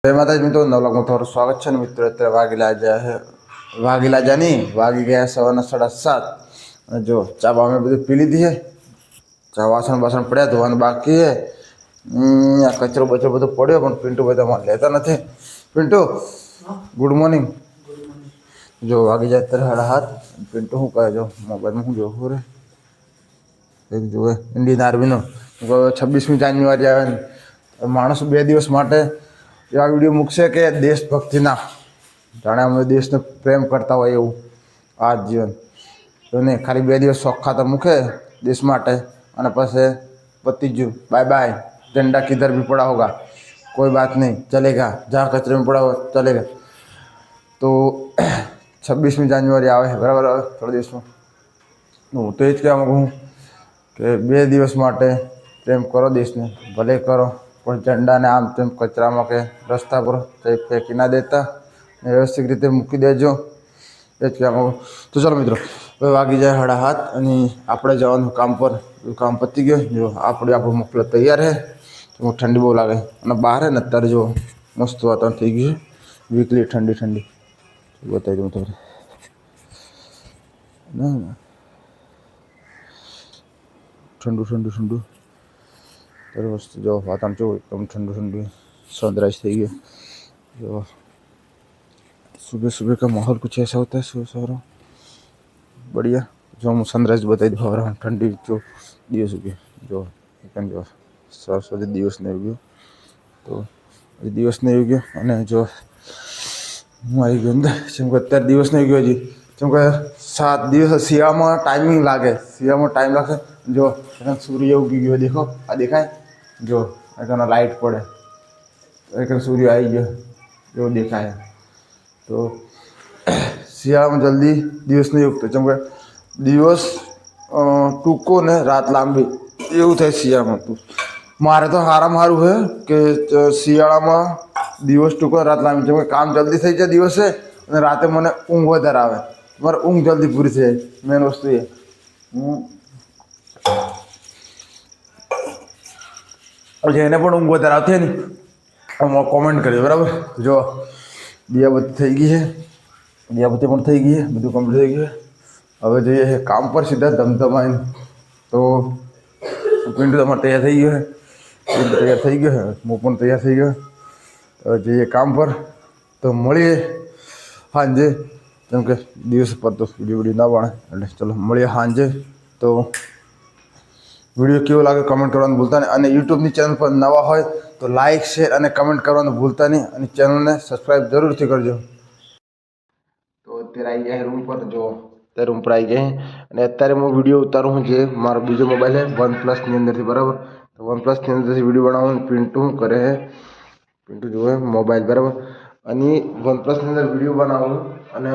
જય માતાજી મિત્રો, નવલાકમાં તમારું સ્વાગત છે ને મિત્રો. અત્યારે વાગી ગયા સવારના 7:30. અને જો ચા બા અમે બધું પી લીધી છે. ચા વાસણ પડ્યા ધોવાનું બાકી છે. આ કચરો બચરો બધો પડ્યો પણ પિન્ટુ બધા માં લેતા નથી. Pintu good morning. જો વાગી જાય અત્યારે 7:30. પિન્ટુ શું કહે જો મોબાઈલમાં શું જોવું રે એક જોવે ઇન્ડિયન આર્મીનો 26મી જાન્યુઆરી આવે ને માણસ 2 દિવસ માટે એવા વિડીયો મૂકશે કે દેશભક્તિના જાણે અમે દેશને પ્રેમ કરતા હોય એવું આ જીવન તો નહીં, ખાલી 2 દિવસ શોખ ખાતર મૂકે દેશ માટે અને પછી પતી ગયું, બાય બાય. झंडा किधर भी पड़ा होगा कोई बात नहीं, चलेगा. जहाँ कचरे में पड़ा हो चलेगा. તો 26મી જાન્યુઆરી આવે છે બરાબર, આવે થોડા દિવસમાં. હું તો એ જ કહેવા માગું કે 2 દિવસ માટે પ્રેમ કરો દેશને, ભલે કરો પણ ઝંડાને આમ તેમ કચરામાં કે રસ્તા પર ફેંકી ના દેતા, વ્યવસ્થિત રીતે મૂકી દેજો. એ જ કહેવા માગું. તો ચાલો મિત્રો, હવે વાગી જાય 7:30 અને આપણે જવાનું કામ પર. કામ પતી ગયું. જો આપણું મોકલો તૈયાર છે. ઠંડી બહુ લાગે અને બહાર ને અત્યારે જો મસ્ત વાતાવરણ થઈ ગયું છે. વીકલી ઠંડી બતાવી દઉં તમને. ના ઠંડુ ત્યારે વસ્તુ જો વાતાવરણ જો એકદમ ઠંડુ सनराइज થઈ ગયો. जो सुबह सुबह का माहौल कुछ ऐसा होता है सुबह सवार बढ़िया. जो हम सनराइज बताई दूँ और ठंडी जो दिवस उगे जो जो सरस्वती दिवस नहीं उग्यो तो दिवस नहीं उग्यो અને જો હું આવી ગયો અંદર. જેમ કે અત્યારે દિવસ નહીં ઉગ્યો હજી. જેમ કે 7 દિવસ શિયાળામાં ટાઈમિંગ લાગે, શિયાળામાં ટાઈમ લાગશે. જો સૂર્ય ઉગી ગયો, દેખો આ દેખાય. જો એના લાઇટ પડે એક સૂર્ય આવી ગયો એવું દેખાય. તો શિયાળામાં જલ્દી દિવસ નહીં ઉગતો. જેમ કે દિવસ ટૂંકો ને રાત લાંબી એવું થાય શિયાળામાં. મારે તો સારામાં સારું છે કે શિયાળામાં દિવસ ટૂંકો રાત લાંબી. જેમ કે કામ જલ્દી થઈ જાય દિવસે અને રાતે મને ઊંઘ વધારે આવે. મારે ઊંઘ જલ્દી પૂરી થઈ જાય. મેન વસ્તુ એ જેને પણ ઊંઘ વધારે આવતી ને કોમેન્ટ કરજો બરાબર. જો દિયાબત્તી થઈ ગઈ છે, દિયાબત્તી પણ થઈ ગઈ છે, બધું કમ્પ્લીટ થઈ ગયું. હવે જઈએ કામ પર સીધા ધમધમાઈને. તો પિન્ટુ તમારે તૈયાર થઈ ગયો છે, તૈયાર થઈ ગયો છે, હું પણ તૈયાર થઈ ગયો. હવે જઈએ કામ પર. તો મળીએ સાંજે. કેમ કે દિવસ પર તો વિડીયો ના બને એટલે ચલો મળીએ સાંજે. તો વિડીયો કેવો લાગે કમેન્ટ કરવાનું ભૂલતા નહીં. અને યુટ્યુબની ચેનલ પર નવા હોય તો લાઇક શેર અને કમેન્ટ કરવાનું ભૂલતા નહીં. અને ચેનલને સબસ્ક્રાઈબ જરૂરથી કરજો. તો અત્યારે આવી ગયા રૂમ પર. જો અત્યારે રૂમ પર આવી ગયા અને અત્યારે હું વિડીયો ઉતારું છું જે મારો બીજો મોબાઈલ છે OnePlusની અંદરથી બરાબર. તો OnePlusની અંદરથી વિડીયો બનાવવાનું પિન્ટુ શું કરે છે, પિન્ટુ જોવે મોબાઈલ બરાબર. અને OnePlusની અંદર વિડીયો બનાવું. અને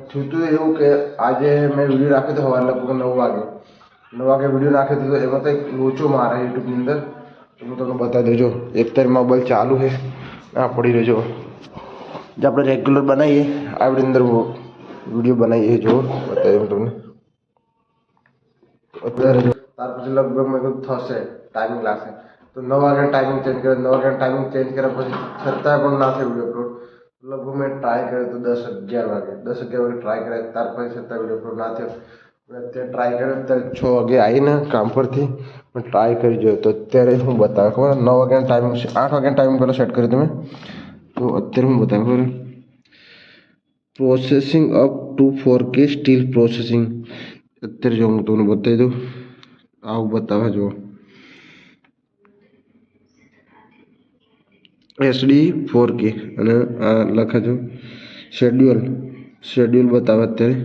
થયું હતું એવું કે આજે મેં વિડીયો નાખ્યો હતો સવારે લગભગ 9 વાગે વિડીયો નાખ્યો હતો. તો એમાં તો એક લોચો મારે યુટ્યુબની અંદર. તો હું તમને બતાવી દઉં. જો એક તારી મોબાઈલ ચાલુ છે, આ પડી રહ્યો. જે આપણે રેગ્યુલર બનાવીએ આપણી અંદર વિડીયો બનાવીએ. જો બતાવી દઉં તમને. અત્યારે ત્યાર પછી લગભગ મેં કીધું થશે, ટાઈમિંગ લાગશે. તો 9 વાગે ટાઈમિંગ ચેન્જ કર્યો. 9 વાગે ટાઈમિંગ ચેન્જ કર્યા પછી છતાં પણ ના થયો વિડીયો અપલોડ. લગભગ મેં ટ્રાય કર્યો તો 10-11 વાગે ટ્રાય કર્યા. ત્યાર પછી છતાં વિડીયો અપલોડ ના થયો. અત્યારે ટ્રાય કર્યો. અત્યારે 6 વાગે આવીને કામ પરથી મેં ટ્રાય કરી જોયો. તો અત્યારે હું બતાવે ખબર 9 વાગ્યાનો ટાઈમિંગ 8 વાગ્યાનો ટાઈમિંગ પહેલાં સેટ કર્યું તમે. તો અત્યારે હું બતાવે ખબર processing up to 4K steel processing. અત્યારે જો હું તમને બતાવી દઉં. આવું બતાવે જો HD 4K અને આ લખે જો શેડ્યુલ બતાવે. અત્યારે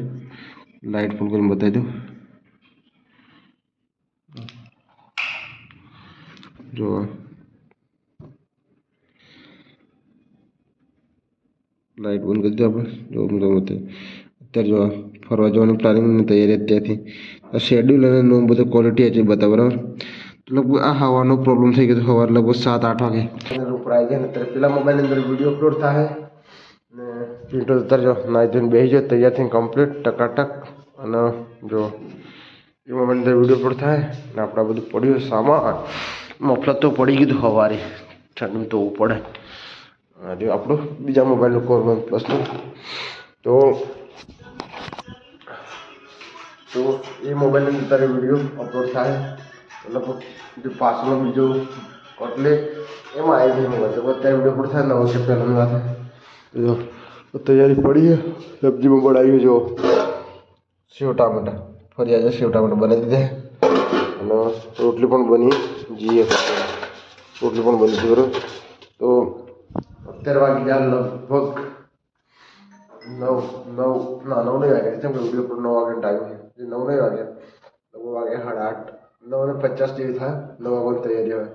લાઇટ ફૂલ કરીને બતાવી દઉં. જો લાઇટ બંધ કરી દો આપણે. જો હું અત્યારે જો ફરવા જવાની પ્લાનિંગની તૈયારી અત્યારથી. આ શેડ્યુલ અને નો બધો ક્વોલિટી છે બતાવે બરાબર. તો લગભગ આ હવાનો પ્રોબ્લેમ થઈ ગયો. સવારે લગભગ 7-8 વાગે ઉપર આવી ગયા. અત્યારે પેલા મોબાઈલની અંદર વિડીયો અપલોડ થાય ને પિન્ટુ અત્યારે જો નાઈ ધોઈને બેસી જાય તૈયાર થઈને કમ્પ્લીટ ટકાટક. અને જો એ મોબાઈલની અંદર વિડીયો અપલોડ થાય ને આપણે બધું પડ્યું સામાન મફલત તો પડી ગયું સવારે. ઠંડ તો પડે જો આપણો બીજા મોબાઈલનું કોર OnePlusનું તો એ મોબાઈલની અંદર તારે વિડીયો અપલોડ થાય મતલબ જો પાછળનો બીજો એટલે એમાં આવી જાય મોબાઈલ તો અત્યારે વિડીયો અપલોડ થાય નવો છે પહેલાંની વાત જો તૈયારી પડી છે સબ્જીમાં બનાવ્યું જો સેવ ટામેટા ફરી આજે સેવ ટામેટા બનાવી દીધા અને રોટલી પણ બની જીએ રોટલી પણ બની હતી બરાબર તો અત્યારે વાગી ગયા લગભગ 9 નહીં વાગ્યા કેમ કે વિડીયો પર 9 વાગ્યાનો ટાઈમ છે 9 નહીં વાગ્યા લગભગ વાગ્યા 8:30 9:50 જેવી થાય 9 વાગ્યાની તૈયારી હોય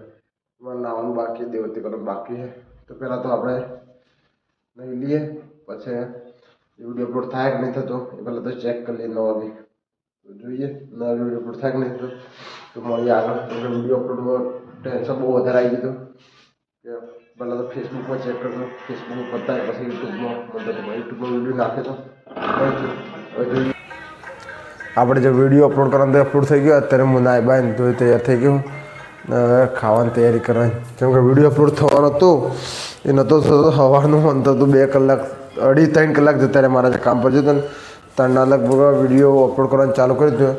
મારે નાવાનું બાકી દેવતી કરવાનું બાકી છે તો પહેલાં તો આપણે નહીં લઈએ પછી વિડીયો અપલોડ થાય કે નહીં થતો એ પહેલાં તો ચેક કરી લઈએ 9 વાગે તો જોઈએ 9 વાગે વિડીયો અપલોડ થાય કે નહીં થતો તો મળીએ આગળ એટલે વિડીયો અપલોડમાં ટેન્શન બહુ વધારે આવી ગયું કે પહેલાં તો ફેસબુકમાં ચેક કરજો ફેસબુકમાં પતાય પછી યુટ્યુબમાં વિડીયો નાખે તો આપણે જે વિડીયો અપલોડ કરવાનો અપલોડ થઈ ગયો અત્યારે હું નાઈ બાય તો તૈયાર થઈ ગયું ખાવાની તૈયારી કરવાની કેમ કે વિડીયો અપલોડ થવાનો હતો એ નહોતો થતો સવારનું અંત તો 2 કલાક 2.5-3 કલાક જતા રહ્યા મારા કામ પર જતો ને 3 લગભગ વિડીયો અપલોડ કરવાનું ચાલુ કરી દીધું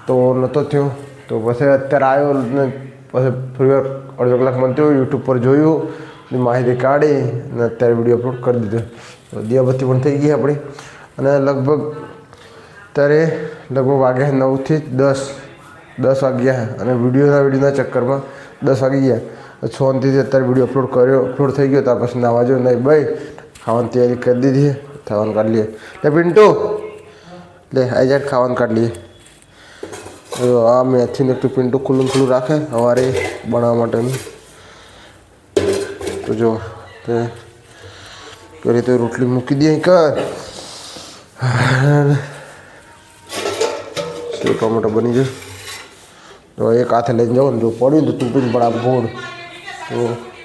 તો નહોતો થયો તો પછી અત્યારે આવ્યો ને પછી થોડી વાર અડધો કલાક મને થયું યુટ્યુબ પર જોયું માહિતી કાઢી અને અત્યારે વિડીયો અપલોડ કરી દીધો તો દિયાબત્તી પણ થઈ ગઈ આપણી અને લગભગ અત્યારે લગભગ વાગ્યા 9 થી 10 વાગ્યા અને વિડીયોના ચક્કરમાં 10 વાગી ગયા શાંતિથી અત્યારે વિડીયો અપલોડ થઈ ગયો ત્યાર પછી નાવા જો નહીં ભાઈ ખાવાની તૈયારી કરી દીધી ખાવાનું કાઢી લઈએ લે પિન્ટુ લે આવી જાય ખાવાનું કાઢી લઈએ આ મેથીને એકટું પિન્ટુ ખુલ્લું રાખે સવારે બનાવવા માટેનું તો જો તે કરી તો રોટલી મૂકી દે કર સેવ ટોમેટો બની જાય તો એક હાથે લઈને જાઉં ને જો પડ્યું ને તો તૂટીને પણ આ ગોળ તો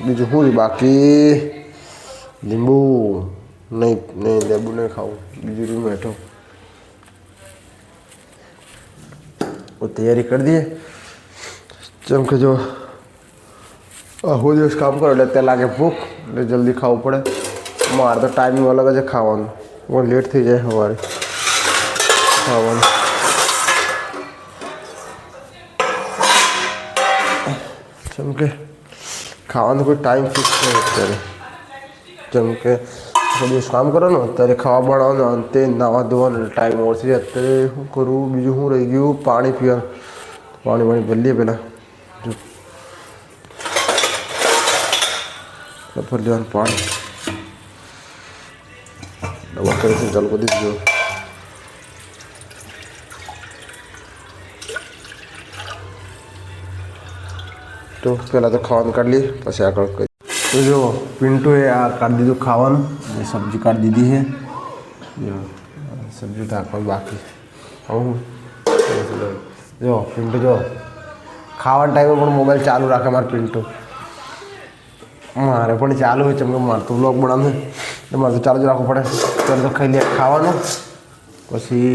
બીજું શું બાકી લીંબુ નહીં લીંબુ નહીં ખાવું બીજું રીંગ બેઠો તૈયારી કરી દઈએ જેમ કે જો આખો દિવસ કામ કરો એટલે અત્યારે લાગે ભૂખ એટલે જલ્દી ખાવું પડે મારે તો ટાઈમિંગ અલગ જ ખાવાનું બહુ લેટ થઈ જાય સવારે ખાવાનું જેમ કે ખાવાનું કોઈ ટાઈમ ફિક્સ નહીં અત્યારે જેમ કે આખો દિવસ કામ કરવાનું અત્યારે ખાવા બનાવવાનું અંતે નાવા ધોવાનું ટાઈમ ઓછો છે અત્યારે શું કરવું બીજું શું રહી ગયું પાણી પીવાનું પાણી ભરી લઈએ પહેલાં જો ભરી લેવાનું પાણી દવા કરી ચાલુ કરી દીધું તો પહેલાં તો ખાવાનું કાઢી લઈએ પછી આગળ કરી તો જો પિન્ટુએ આ કાઢી દીધું ખાવાનું જે સબ્જી કાઢી દીધી છે જો સબ્જી ઢાંકવાનું બાકી હું જો પિન્ટુ જો ખાવાના ટાઈમે પણ મોબાઈલ ચાલુ રાખે મારે પિન્ટુ મારે પણ ચાલુ હોય ચમકે મારે તો વ્લોગ બનાવવાનું એટલે મારે તો ચાલુ જ રાખવું પડે ત્યારે તો ખાઈ લે ખાવાનું પછી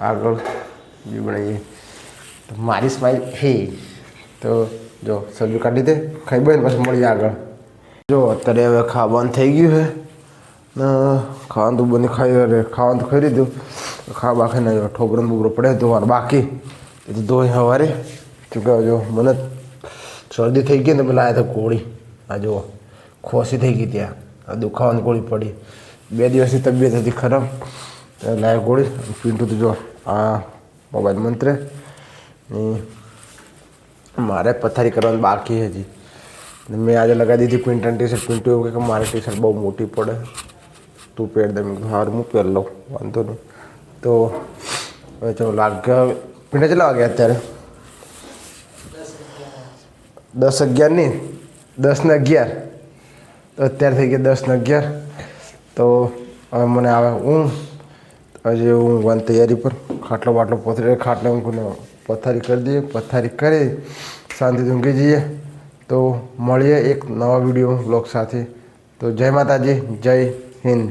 આગળ જે બનાવીએ તો મારી સ્માઈલ હે તો જો સબ્જી કાઢી દે ખાઈ બે ને પછી મળીએ આગળ જો અત્યારે હવે ખાવાનું થઈ ગયું છે ને ખાવાનું તો બને ખાવાનું તો ખાઈ લીધું ખાવા બાકી નહીં ઠોબરો બોબરો પડે ધોવાનું બાકી એ તો ધોઈ સવારે ચૂક્યા જો મને શરદી થઈ ગઈ ને પેલા આવ્યા તો ગોળી આ જુઓ ખોસી થઈ ગઈ ત્યાં આ દુખાવાની ગોળી પડી 2 દિવસની તબિયત હતી ખરાબ લાય ગોળી પિન્ટુ તો જો આ મોબાઈલ મંત્રે મારે પથારી કરવાની બાકી હજી મેં આજે લગાવી દીધી પિન્ટન ટી-શર્ટ પિન્ટુ એવું કે મારી ટી-શર્ટ બહુ મોટી પડે તું પહેર દે મેં હાર હું પહેર લઉં વાંધો નહીં તો હવે ચાલો લાગ્યા પિન્ટા કેટલા વાગ્યા અત્યારે 10-11 નહીં 10-11 તો અત્યારે થઈ ગયા 10-11 તો હવે મને આવે હજી ઊંઘવાની તૈયારી પર ખાટલો બાટલો પથરી ખાટલે ઊંઘને પથારી કરી દઈએ પથારી કરી શાંતિથી ઊંઘી જઈએ તો મળીએ એક નવા વિડીયો બ્લોગ સાથે તો જય માતાજી જય હિન્દ.